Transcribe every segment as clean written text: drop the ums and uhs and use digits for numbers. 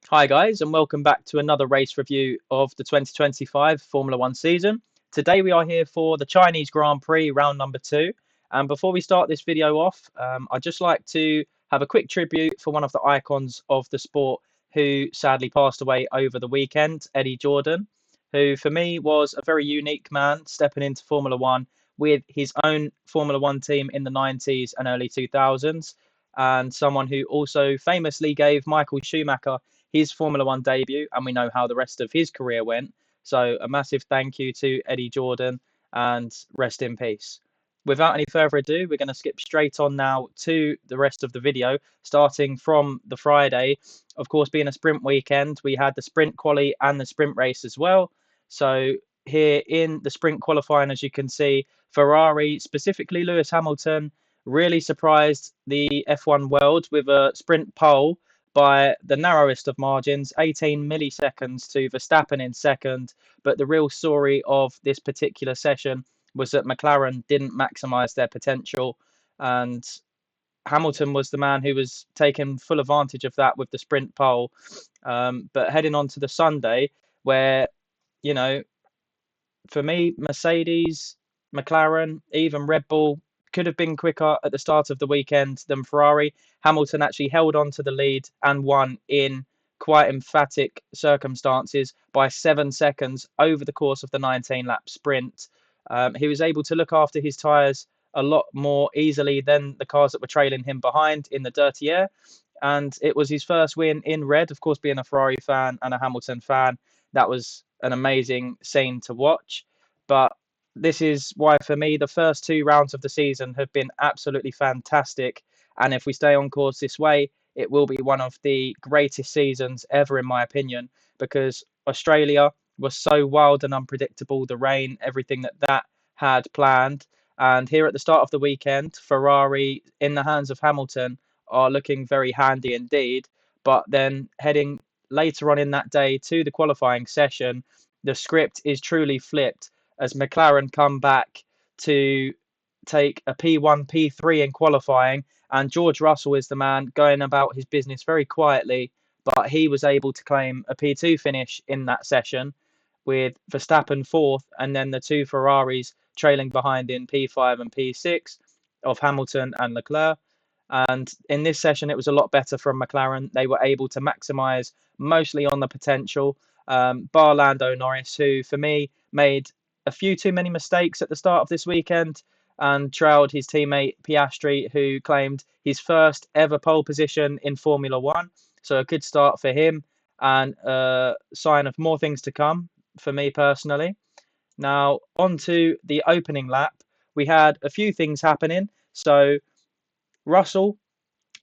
Hi, guys, and welcome back to another race review of the 2025 Formula One season. Today, we are here for the Chinese Grand Prix round number two. And before we start this video off, I'd just like to have a quick tribute for one of the icons of the sport who sadly passed away over the weekend, Eddie Jordan, who for me was a very unique man stepping into Formula One with his own Formula One team in the 90s and early 2000s, and someone who also famously gave Michael Schumacher his Formula One debut, and we know how the rest of his career went. So, a massive thank you to Eddie Jordan and rest in peace. Without any further ado, we're going to skip straight on now to the rest of the video, starting from the Friday. Of course, being a sprint weekend, we had the sprint quali and the sprint race as well. So, here in the sprint qualifying, as you can see, Ferrari, specifically Lewis Hamilton, really surprised the F1 world with a sprint pole by the narrowest of margins, 18 milliseconds to Verstappen in second. But the real story of this particular session was that McLaren didn't maximise their potential, and Hamilton was the man who was taking full advantage of that with the sprint pole. But heading on to the Sunday, where, you know, for me, Mercedes, McLaren, even Red Bull could have been quicker at the start of the weekend than Ferrari. Hamilton actually held on to the lead and won in quite emphatic circumstances by 7 seconds over the course of the 19-lap sprint. He was able to look after his tyres a lot more easily than the cars that were trailing him behind in the dirty air. And it was his first win in red. Of course, being a Ferrari fan and a Hamilton fan, that was an amazing scene to watch. But this is why, for me, the first two rounds of the season have been absolutely fantastic. And if we stay on course this way, it will be one of the greatest seasons ever, in my opinion, because Australia was so wild and unpredictable, the rain, everything that had planned. And here at the start of the weekend, Ferrari, in the hands of Hamilton, are looking very handy indeed. But then heading later on in that day to the qualifying session, the script is truly flipped as McLaren come back to take a P1, P3 in qualifying, and George Russell is the man going about his business very quietly, but he was able to claim a P2 finish in that session with Verstappen fourth, and then the two Ferraris trailing behind in P5 and P6 of Hamilton and Leclerc. And in this session, it was a lot better from McLaren. They were able to maximise mostly on the potential, bar Lando Norris, who for me made a few too many mistakes at the start of this weekend and trailed his teammate Piastri, who claimed his first ever pole position in Formula One. So a good start for him and a sign of more things to come for me personally. Now, on to the opening lap. We had a few things happening. So Russell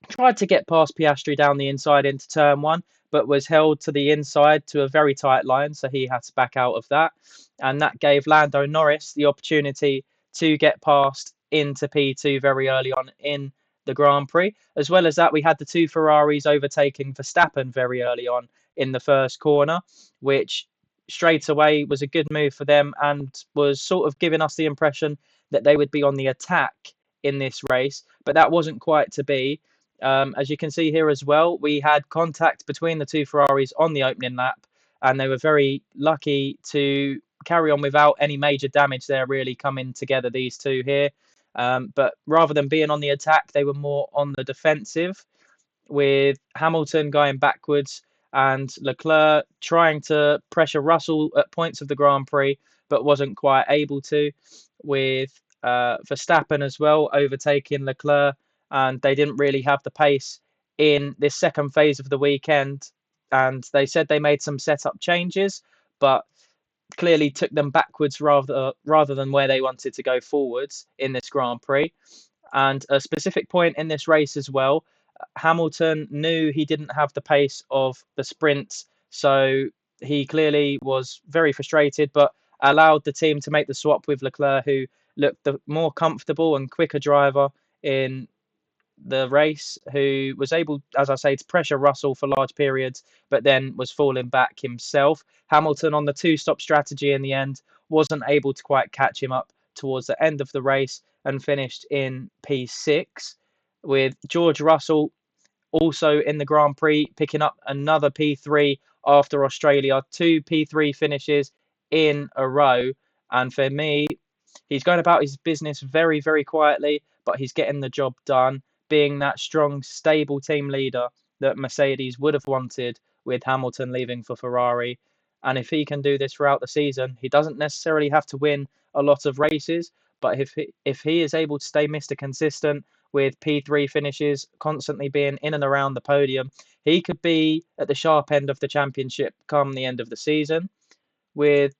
tried to get past Piastri down the inside into turn one, but was held to the inside to a very tight line, so he had to back out of that. And that gave Lando Norris the opportunity to get past into P2 very early on in the Grand Prix. As well as that, we had the two Ferraris overtaking Verstappen very early on in the first corner, which straight away was a good move for them and was sort of giving us the impression that they would be on the attack in this race, but that wasn't quite to be. As you can see here as well, we had contact between the two Ferraris on the opening lap, and they were very lucky to carry on without any major damage there really coming together, these two here. But rather than being on the attack, they were more on the defensive, with Hamilton going backwards and Leclerc trying to pressure Russell at points of the Grand Prix, but wasn't quite able to, with Verstappen as well overtaking Leclerc, and they didn't really have the pace in this second phase of the weekend. And they said they made some setup changes, but clearly took them backwards rather than where they wanted to go forwards in this Grand Prix. And a specific point in this race as well, Hamilton knew he didn't have the pace of the sprints, so he clearly was very frustrated, but allowed the team to make the swap with Leclerc, who looked the more comfortable and quicker driver in the race, who was able, as I say, to pressure Russell for large periods, but then was falling back himself. Hamilton, on the two-stop strategy in the end, wasn't able to quite catch him up towards the end of the race and finished in P6, with George Russell also in the Grand Prix, picking up another P3 after Australia, 2 P3 finishes in a row. And for me, he's going about his business very, very quietly, but he's getting the job done, being that strong, stable team leader that Mercedes would have wanted with Hamilton leaving for Ferrari. And if he can do this throughout the season, he doesn't necessarily have to win a lot of races, but if he is able to stay Mr. Consistent with P3 finishes, constantly being in and around the podium, he could be at the sharp end of the championship come the end of the season, with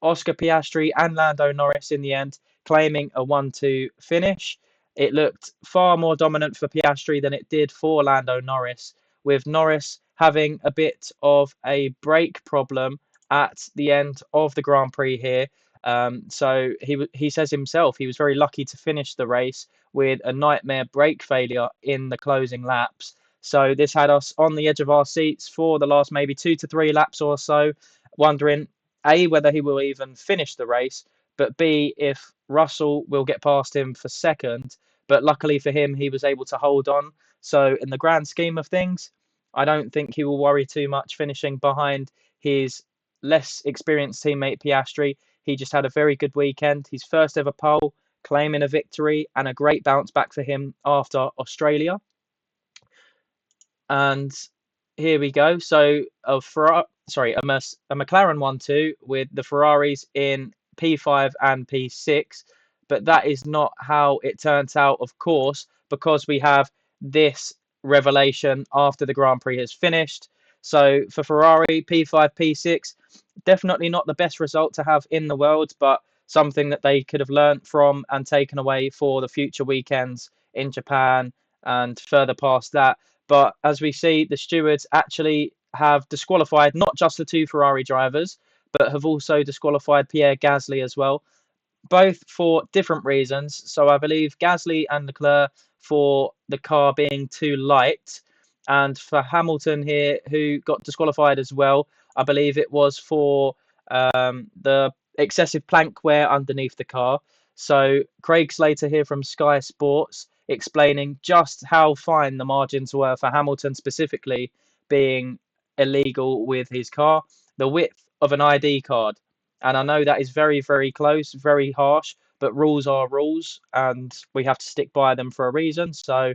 Oscar Piastri and Lando Norris in the end claiming a 1-2 finish. It looked far more dominant for Piastri than it did for Lando Norris, with Norris having a bit of a brake problem at the end of the Grand Prix here. So he says himself he was very lucky to finish the race with a nightmare brake failure in the closing laps. So this had us on the edge of our seats for the last maybe 2 to 3 laps or so, wondering A, whether he will even finish the race, but B, if Russell will get past him for second. But luckily for him, he was able to hold on. So in the grand scheme of things, I don't think he will worry too much finishing behind his less experienced teammate Piastri. He just had a very good weekend. His first ever pole, claiming a victory, and a great bounce back for him after Australia. And here we go. So a McLaren 1-2 with the Ferraris in P5 and P6, but that is not how it turns out, of course, because we have this revelation after the Grand Prix has finished. So for Ferrari, P5, P6, definitely not the best result to have in the world, but something that they could have learnt from and taken away for the future weekends in Japan and further past that. But as we see, the stewards actually have disqualified not just the 2 Ferrari drivers, but have also disqualified Pierre Gasly as well, both for different reasons. So I believe Gasly and Leclerc for the car being too light, and for Hamilton here, who got disqualified as well, I believe it was for the excessive plank wear underneath the car. So Craig Slater here from Sky Sports explaining just how fine the margins were for Hamilton specifically being illegal with his car, the width of an ID card. And I know that is very, very close, very harsh, but rules are rules and we have to stick by them for a reason. So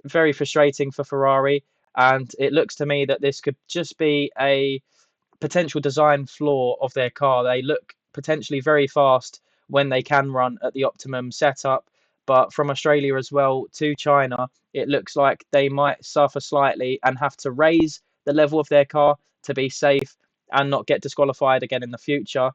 very frustrating for Ferrari. And it looks to me that this could just be a potential design flaw of their car. They look potentially very fast when they can run at the optimum setup. But from Australia as well to China, it looks like they might suffer slightly and have to raise the level of their car to be safe and not get disqualified again in the future,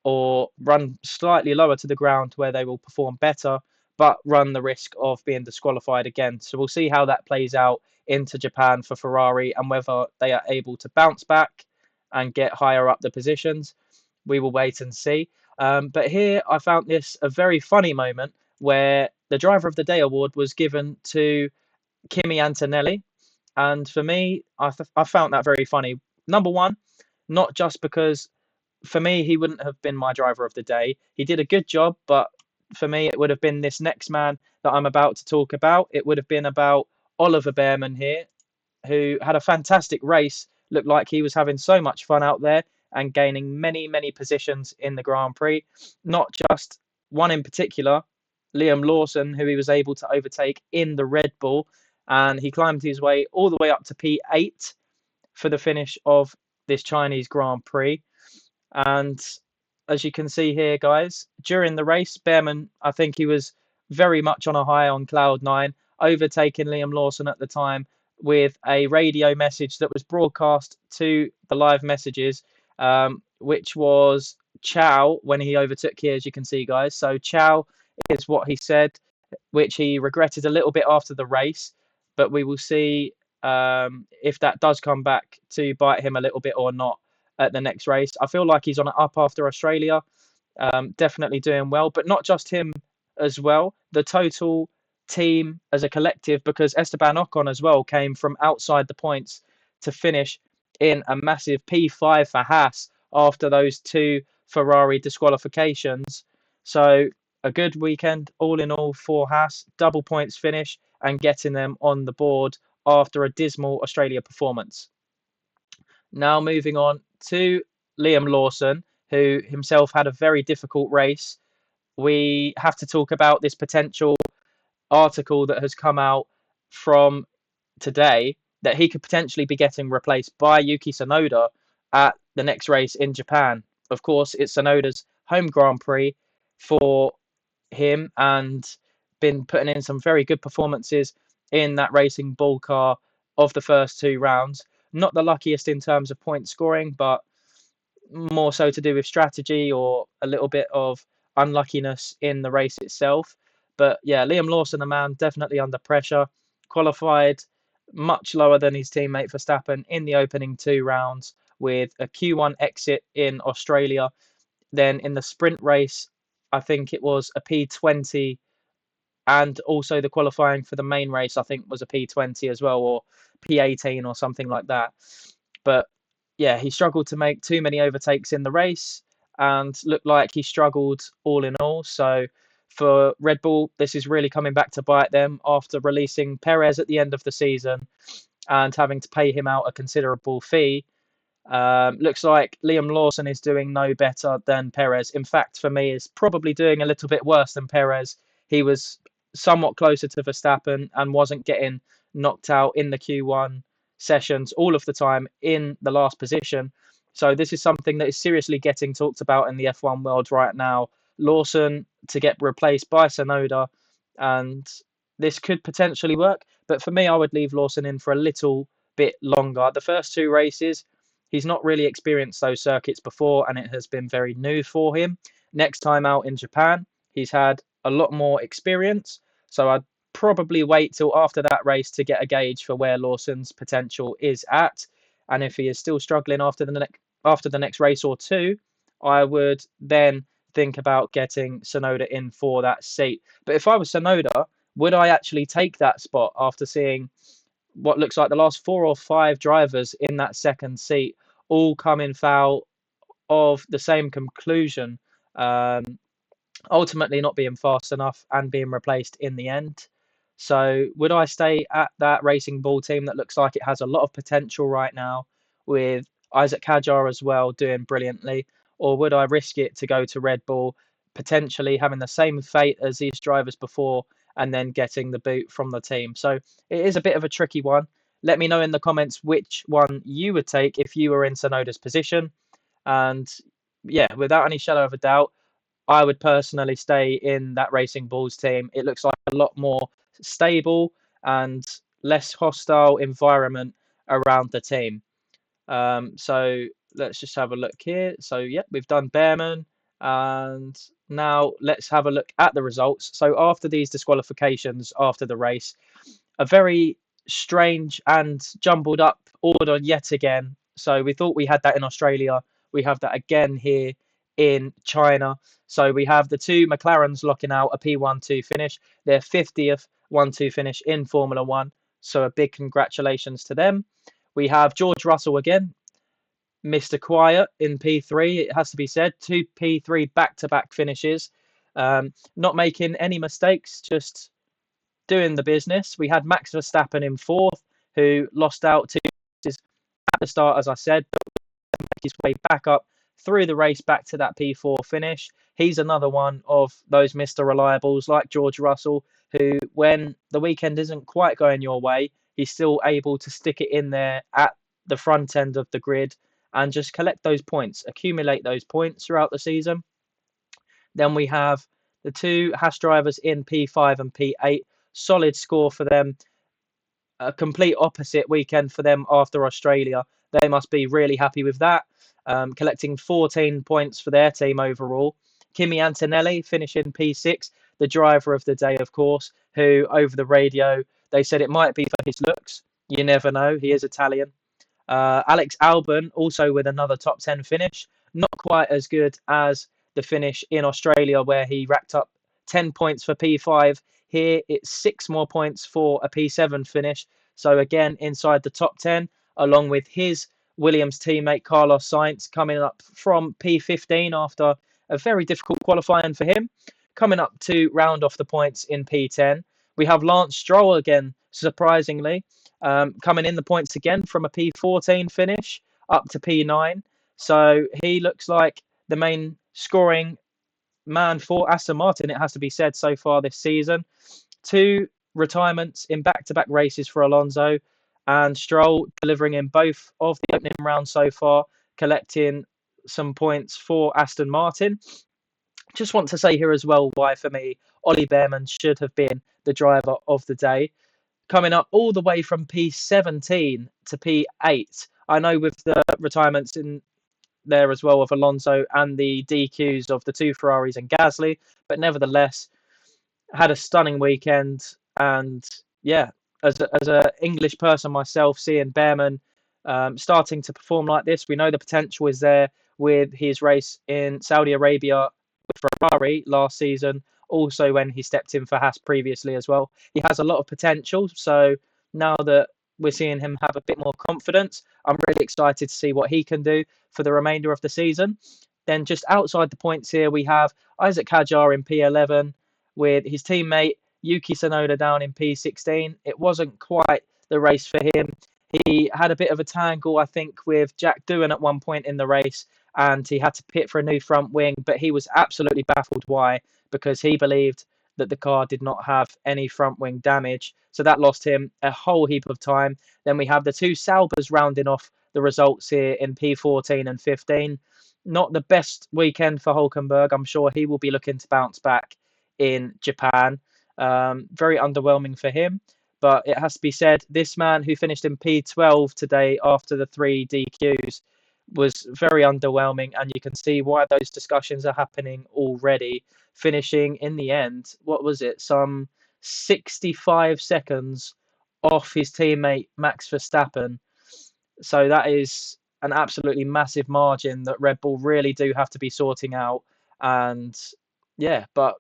or run slightly lower to the ground where they will perform better, but run the risk of being disqualified again. So we'll see how that plays out into Japan for Ferrari and whether they are able to bounce back and get higher up the positions. We will wait and see. But here I found this a very funny moment where the Driver of the Day award was given to Kimi Antonelli. And for me, I found that very funny. Number one, not just because for me, he wouldn't have been my Driver of the Day. He did a good job, but for me, it would have been this next man that I'm about to talk about. It would have been about Oliver Bearman here, who had a fantastic race, looked like he was having so much fun out there and gaining many, many positions in the Grand Prix. Not just one in particular, Liam Lawson, who he was able to overtake in the Red Bull, and he climbed his way all the way up to P8 for the finish of this Chinese Grand Prix. And as you can see here, guys, during the race, Bearman, I think he was very much on a high on cloud 9, overtaking Liam Lawson at the time with a radio message that was broadcast to the live messages, which was ciao when he overtook here, as you can see, guys. So ciao is what he said, which he regretted a little bit after the race, but we will see if that does come back to bite him a little bit or not at the next race. I feel like he's on it up after Australia, definitely doing well, but not just him as well, the total team as a collective, because Esteban Ocon as well came from outside the points to finish in a massive P5 for Haas after those 2 Ferrari disqualifications. So a good weekend all in all for Haas, double points finish and getting them on the board after a dismal Australia performance. Now moving on to Liam Lawson, who himself had a very difficult race. We have to talk about this potential article that has come out from today that he could potentially be getting replaced by Yuki Tsunoda at the next race in Japan. Of course, it's Tsunoda's home Grand Prix for him and been putting in some very good performances in that racing bull car of the first two rounds. Not the luckiest in terms of point scoring, but more so to do with strategy or a little bit of unluckiness in the race itself. But yeah, Liam Lawson, the man, definitely under pressure. Qualified much lower than his teammate Verstappen in the opening two rounds with a Q1 exit in Australia. Then in the sprint race, I think it was a P20, and also the qualifying for the main race, I think, was a P20 as well, or P18 or something like that. But yeah, he struggled to make too many overtakes in the race and looked like he struggled all in all. So for Red Bull, this is really coming back to bite them after releasing Perez at the end of the season and having to pay him out a considerable fee. Looks like Liam Lawson is doing no better than Perez. In fact, for me, is probably doing a little bit worse than Perez. He was somewhat closer to Verstappen and wasn't getting knocked out in the Q1 sessions all of the time in the last position. So this is something that is seriously getting talked about in the F1 world right now. Lawson to get replaced by Tsunoda, and this could potentially work. But for me, I would leave Lawson in for a little bit longer. The first two races, he's not really experienced those circuits before, and it has been very new for him. Next time out in Japan, he's had a lot more experience. So I'd probably wait till after that race to get a gauge for where Lawson's potential is at. And if he is still struggling after the next race or two, I would then think about getting Tsunoda in for that seat. But if I was Tsunoda, would I actually take that spot after seeing what looks like the last 4 or 5 drivers in that second seat all coming foul of the same conclusion, ultimately not being fast enough and being replaced in the end? So would I stay at that Racing Bull team that looks like it has a lot of potential right now, with Isaac Hadjar as well doing brilliantly, or would I risk it to go to Red Bull, potentially having the same fate as these drivers before and then getting the boot from the team? So it is a bit of a tricky one. Let me know in the comments which one you would take if you were in Tsunoda's position. And yeah, without any shadow of a doubt, I would personally stay in that Racing Bulls team. It looks like a lot more stable and less hostile environment around the team. So let's just have a look here. So yeah, we've done Behrman, and now let's have a look at the results. So after these disqualifications after the race, a very strange and jumbled up order yet again. So we thought we had that in Australia. We have that again here in China. So we have the two McLarens locking out a P1-2 finish, their 50th 1-2 finish in Formula One. So a big congratulations to them. We have George Russell again, Mr. Quiet in P3, it has to be said. 2 P3 back-to-back finishes. Not making any mistakes, just doing the business. We had Max Verstappen in 4th, who lost out to at the start, as I said, but make his way back up through the race back to that P4 finish. He's another one of those Mr. Reliables like George Russell, who, when the weekend isn't quite going your way, he's still able to stick it in there at the front end of the grid and just collect those points, accumulate those points throughout the season. Then we have the two Haas drivers in P5 and P8. Solid score for them. A complete opposite weekend for them after Australia. They must be really happy with that, collecting 14 points for their team overall. Kimi Antonelli finishing P6, the driver of the day, of course, who over the radio, they said it might be for his looks. You never know. He is Italian. Alex Albon also with another top 10 finish. Not quite as good as the finish in Australia, where he racked up 10 points for P5. Here, it's 6 more points for a P7 finish. So again, inside the top 10, along with his Williams teammate Carlos Sainz coming up from P15 after a very difficult qualifying for him, coming up to round off the points in P10. We have Lance Stroll again, surprisingly, coming in the points again from a P14 finish up to P9. So he looks like the main scoring man for Aston Martin, it has to be said, so far this season. 2 retirements in back-to-back races for Alonso, and Stroll delivering in both of the opening rounds so far, collecting some points for Aston Martin. Just want to say here as well why, for me, Ollie Behrman should have been the driver of the day. Coming up all the way from P17 to P8. I know with the retirements in there as well of Alonso and the DQs of the 2 Ferraris and Gasly, but nevertheless had a stunning weekend. And yeah, as a English person myself, seeing Behrman starting to perform like this, we know the potential is there with his race in Saudi Arabia with Ferrari last season, also when he stepped in for Haas previously as well. He has a lot of potential, so now that we're seeing him have a bit more confidence, I'm really excited to see what he can do for the remainder of the season. Then just outside the points here, we have Isaac Hadjar in P11 with his teammate Yuki Tsunoda down in P16. It wasn't quite the race for him. He had a bit of a tangle, I think, with Jack Doohan at one point in the race, and he had to pit for a new front wing, but he was absolutely baffled why, because he believed that the car did not have any front wing damage. So that lost him a whole heap of time. Then we have the 2 Saubers rounding off the results here in P14 and 15. Not the best weekend for Hulkenberg. I'm sure he will be looking to bounce back in Japan. Very underwhelming for him. But it has to be said, this man who finished in P12 today after the 3 DQs was very underwhelming, and you can see why those discussions are happening already. Finishing in the end, what was it, some 65 seconds off his teammate Max Verstappen. So that is an absolutely massive margin that Red Bull really do have to be sorting out. And yeah, but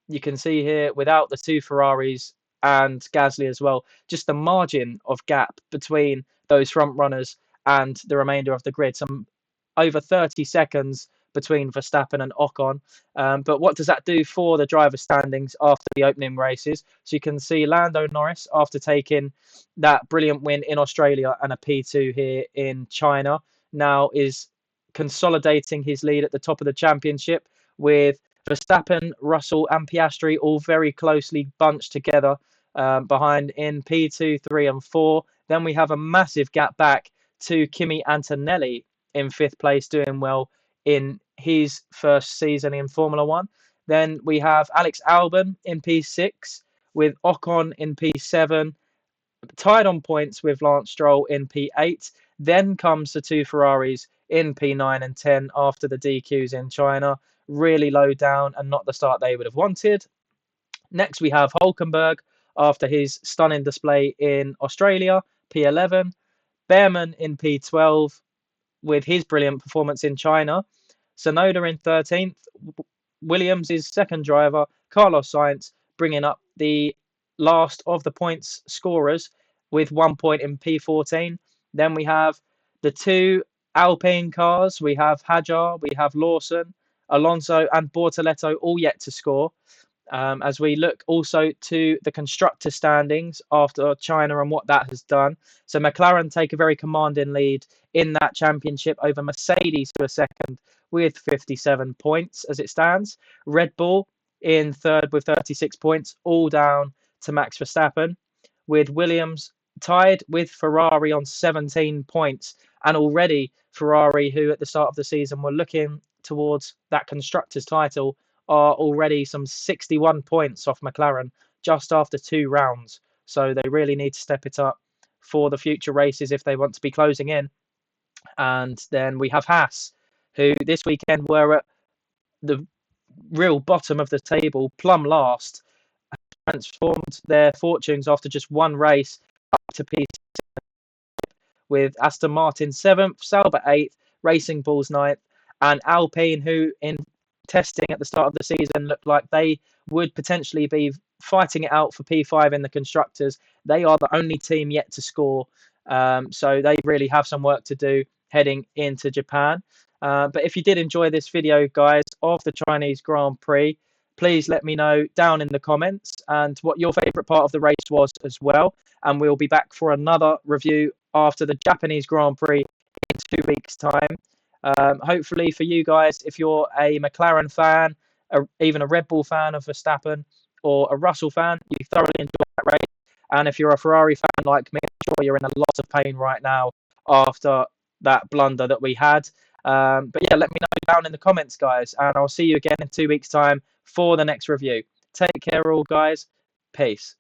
you can see here without the 2 Ferraris and Gasly as well, just the margin of gap between those front runners and the remainder of the grid, some over 30 seconds between Verstappen and Ocon. But what does that do for the driver standings after the opening races? So you can see Lando Norris, after taking that brilliant win in Australia and a P2 here in China, now is consolidating his lead at the top of the championship, with Verstappen, Russell and Piastri all very closely bunched together behind in P2, 3 and 4. Then we have a massive gap back to Kimi Antonelli in 5th place, doing well in his first season in Formula 1. Then we have Alex Albon in P6 with Ocon in P7, tied on points with Lance Stroll in P8. Then comes the 2 Ferraris in P9 and 10 after the DQs in China. Really low down and not the start they would have wanted. Next, we have Hulkenberg after his stunning display in Australia, P11. Behrman in P12 with his brilliant performance in China. Tsunoda in 13th. Williams' second driver, Carlos Sainz, bringing up the last of the points scorers with 1 point in P14. Then we have the 2 Alpine cars. We have Hadjar, we have Lawson, Alonso and Bortoleto all yet to score. As we look also to the constructor standings after China and what that has done. So McLaren take a very commanding lead in that championship over Mercedes for a second with 57 points as it stands. Red Bull in third with 36 points, all down to Max Verstappen, with Williams tied with Ferrari on 17 points. And already Ferrari, who at the start of the season were looking towards that constructors title, are already some 61 points off McLaren just after 2 rounds. So they really need to step it up for the future races if they want to be closing in. And then we have Haas, who this weekend were at the real bottom of the table, plumb last, transformed their fortunes after just 1 race up to P6, with Aston Martin 7th, Sauber 8th, Racing Bulls 9th, and Alpine, who in testing at the start of the season looked like they would potentially be fighting it out for P5 in the constructors. They are the only team yet to score, so they really have some work to do heading into Japan. But if you did enjoy this video, guys, of the Chinese Grand Prix, please let me know down in the comments and what your favourite part of the race was as well. And we'll be back for another review after the Japanese Grand Prix in 2 weeks' time. Hopefully for you guys, if you're a McLaren fan, even a Red Bull fan of Verstappen, or a Russell fan, you thoroughly enjoyed that race. And if you're a Ferrari fan like me, I'm sure you're in a lot of pain right now after that blunder that we had. But yeah, let me know down in the comments, guys, and I'll see you again in 2 weeks' time for the next review. Take care, all guys. Peace.